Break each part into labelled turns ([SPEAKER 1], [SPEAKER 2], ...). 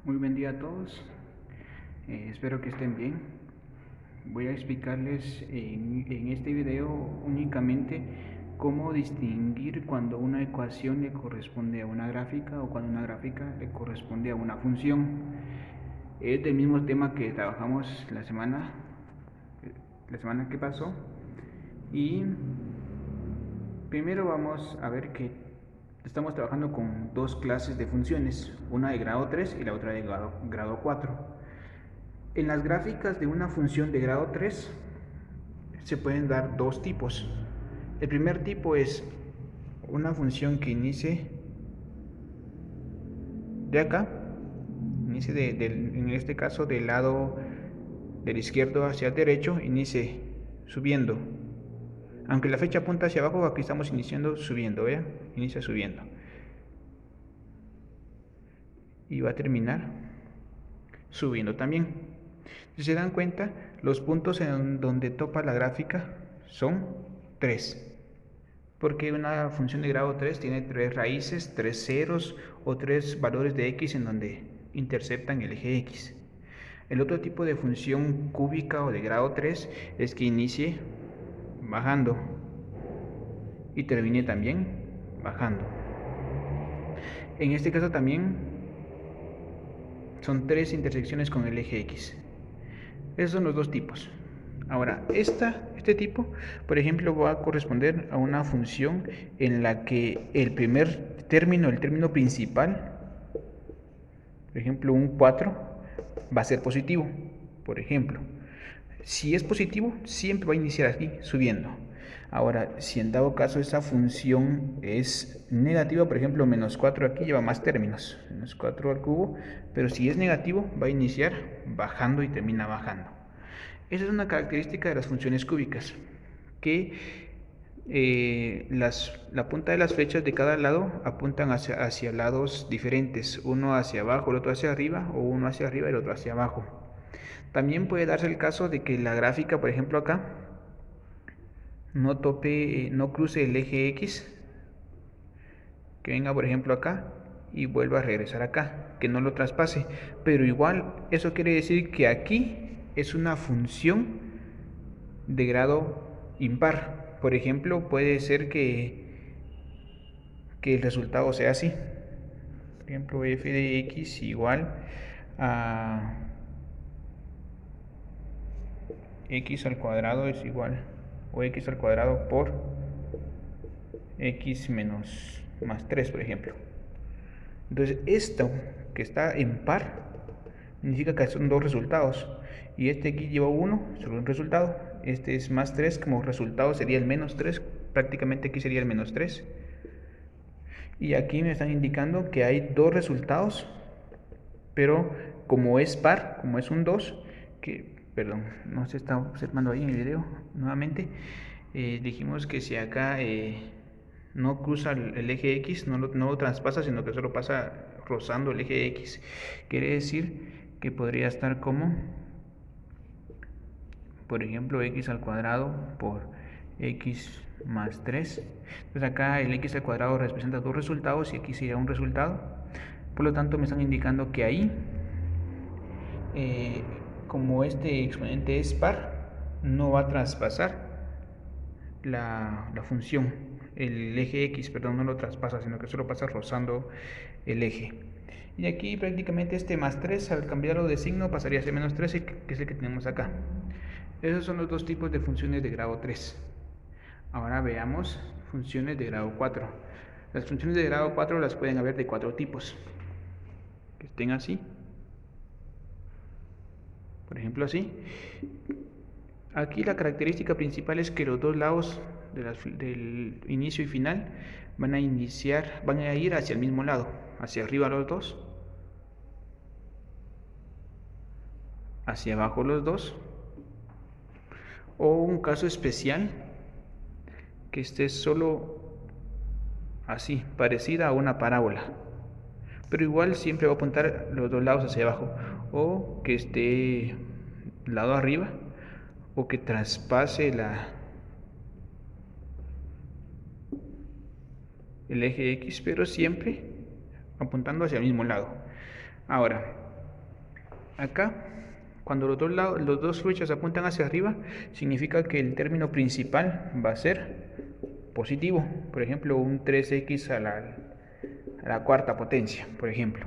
[SPEAKER 1] Muy buen día a todos, espero que estén bien. Voy a explicarles en este video únicamente cómo distinguir cuando una ecuación le corresponde a una gráfica o cuando una gráfica le corresponde a una función. Es del mismo tema que trabajamos la semana que pasó, y primero vamos a ver que estamos trabajando con dos clases de funciones, una de grado 3 y la otra de grado 4. En las gráficas de una función de grado 3 se pueden dar dos tipos. El primer tipo es una función que inicie de acá, inicie en este caso del lado del izquierdo hacia el derecho, inicie subiendo. Aunque la fecha apunta hacia abajo, aquí estamos iniciando subiendo, ¿vean? Inicia subiendo. Y va a terminar subiendo también. Si se dan cuenta, los puntos en donde topa la gráfica son 3. Porque una función de grado 3 tiene 3 raíces, 3 ceros o 3 valores de x en donde interceptan el eje x. El otro tipo de función cúbica o de grado 3 es que inicie bajando y termine también bajando. En este caso también son 3 intersecciones con el eje x. Esos son los dos tipos. Ahora, este tipo, por ejemplo, va a corresponder a una función en la que el primer término, el término principal, por ejemplo, un 4, va a ser positivo. Por ejemplo, si es positivo, siempre va a iniciar aquí, subiendo. Ahora, si en dado caso esa función es negativa, por ejemplo, menos 4 aquí lleva más términos, menos 4 al cubo, pero si es negativo, va a iniciar bajando y termina bajando. Esa es una característica de las funciones cúbicas, que la punta de las flechas de cada lado apuntan hacia lados diferentes, uno hacia abajo, el otro hacia arriba, o uno hacia arriba y el otro hacia abajo. También puede darse el caso de que la gráfica, por ejemplo acá, no cruce el eje X, que venga por ejemplo acá y vuelva a regresar acá, que no lo traspase, pero igual eso quiere decir que aquí es una función de grado impar. Por ejemplo, puede ser que el resultado sea así. Por ejemplo, f de x igual a x al cuadrado es igual, o x al cuadrado por x menos más 3, por ejemplo. Entonces, esto que está en par significa que son dos resultados. Y este aquí lleva 1, solo un resultado. Este es más 3, como resultado sería el menos 3. Prácticamente aquí sería el menos 3. Y aquí me están indicando que hay dos resultados, pero como es par, como es un 2, perdón, no se está observando ahí en el video nuevamente, dijimos que si acá no cruza el eje X, no lo traspasa, sino que solo pasa rozando el eje X, quiere decir que podría estar como, por ejemplo, x al cuadrado por x más 3. Entonces acá el x al cuadrado representa dos resultados y aquí sería un resultado. Por lo tanto me están indicando que ahí, como este exponente es par, no va a traspasar la función, el eje x, perdón, no lo traspasa, sino que solo pasa rozando el eje. Y aquí prácticamente este más 3, al cambiarlo de signo, pasaría a ser menos 13, que es el que tenemos acá. Esos son los dos tipos de funciones de grado 3. Ahora veamos funciones de grado 4. Las funciones de grado 4 las pueden haber de 4 tipos. Que estén así. Por ejemplo así. Aquí la característica principal es que los dos lados del inicio y final van a ir hacia el mismo lado. Hacia arriba los dos. Hacia abajo los dos. O un caso especial que esté solo así, parecida a una parábola, pero igual siempre va a apuntar los dos lados hacia abajo, o que esté lado arriba, o que traspase el eje X, pero siempre apuntando hacia el mismo lado. Ahora, Acá, cuando los dos flechas apuntan hacia arriba, significa que el término principal va a ser positivo. Por ejemplo, un 3x a la cuarta potencia, por ejemplo.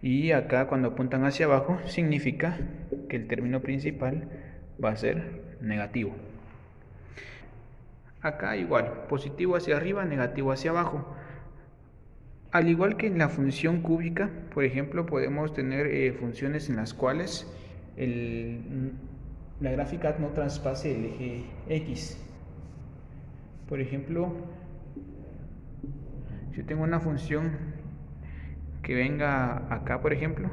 [SPEAKER 1] Y acá, cuando apuntan hacia abajo, significa que el término principal va a ser negativo. Acá igual, positivo hacia arriba, negativo hacia abajo. Al igual que en la función cúbica, por ejemplo, podemos tener funciones en las cuales la gráfica no traspase el eje X. Por ejemplo, si yo tengo una función que venga acá, por ejemplo,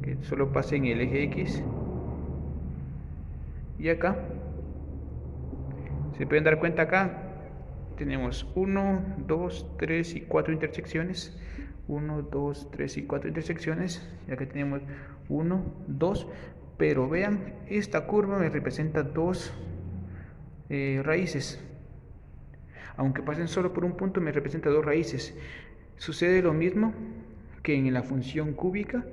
[SPEAKER 1] que solo pase en el eje X, y acá, se pueden dar cuenta acá, tenemos 1, 2, 3 y 4 intersecciones. 1, 2, 3 y 4 intersecciones. Y acá tenemos 1, 2. Pero vean, esta curva me representa dos raíces. Aunque pasen solo por un punto, me representa dos raíces. Sucede lo mismo que en la función cúbica,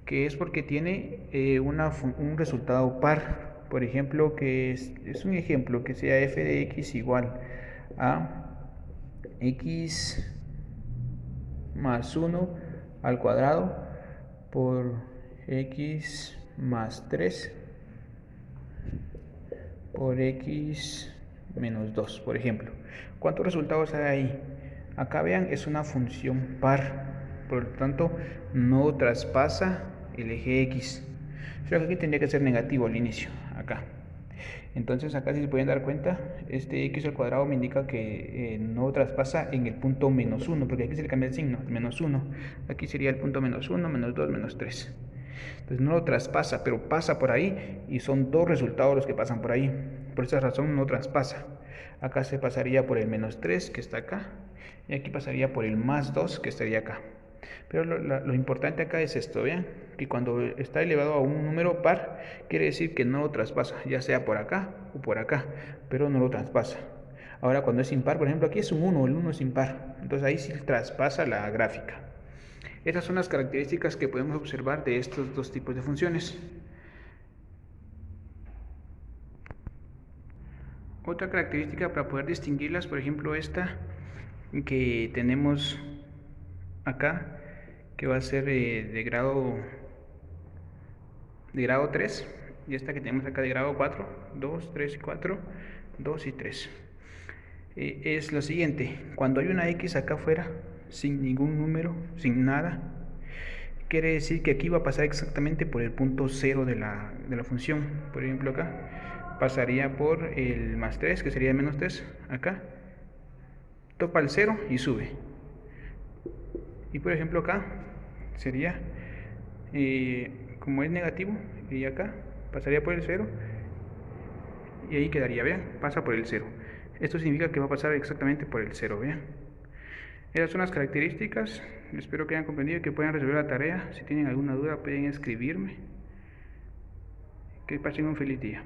[SPEAKER 1] que es porque tiene un resultado par. Por ejemplo, que es un ejemplo, que sea f de x igual a x más 1 al cuadrado por x más 3 por x menos 2, por ejemplo. ¿Cuántos resultados hay ahí? Acá vean, es una función par, por lo tanto no traspasa el eje x. Solo que aquí tendría que ser negativo al inicio, acá. Entonces acá, si se pueden dar cuenta, este x al cuadrado me indica que no traspasa en el punto menos 1, porque aquí se le cambia el signo, menos 1. Aquí sería el punto menos 1, menos 2, menos 3. Entonces no lo traspasa, pero pasa por ahí, y son dos resultados los que pasan por ahí. Por esa razón no traspasa. Acá se pasaría por el menos 3, que está acá, y aquí pasaría por el más 2, que estaría acá. Pero lo importante acá es esto, vean, que cuando está elevado a un número par, quiere decir que no lo traspasa, ya sea por acá o por acá, pero no lo traspasa. Ahora, cuando es impar, por ejemplo, aquí es un 1, el 1 es impar, entonces ahí sí traspasa la gráfica. Esas son las características que podemos observar de estos dos tipos de funciones. Otra característica para poder distinguirlas, por ejemplo, esta que tenemos acá, que va a ser de grado 3, y esta que tenemos acá de grado 4, 2, 3 y 4, 2 y 3. Es lo siguiente: cuando hay una x acá afuera, sin ningún número, sin nada, quiere decir que aquí va a pasar exactamente por el punto 0 de la función. Por ejemplo, acá pasaría por el más 3, que sería menos 3, acá, topa el 0 y sube. Y por ejemplo acá sería, como es negativo, y acá pasaría por el 0, y ahí quedaría, vean, pasa por el 0. Esto significa que va a pasar exactamente por el 0, vean. Esas son las características. Espero que hayan comprendido y que puedan resolver la tarea. Si tienen alguna duda pueden escribirme. Que pasen un feliz día.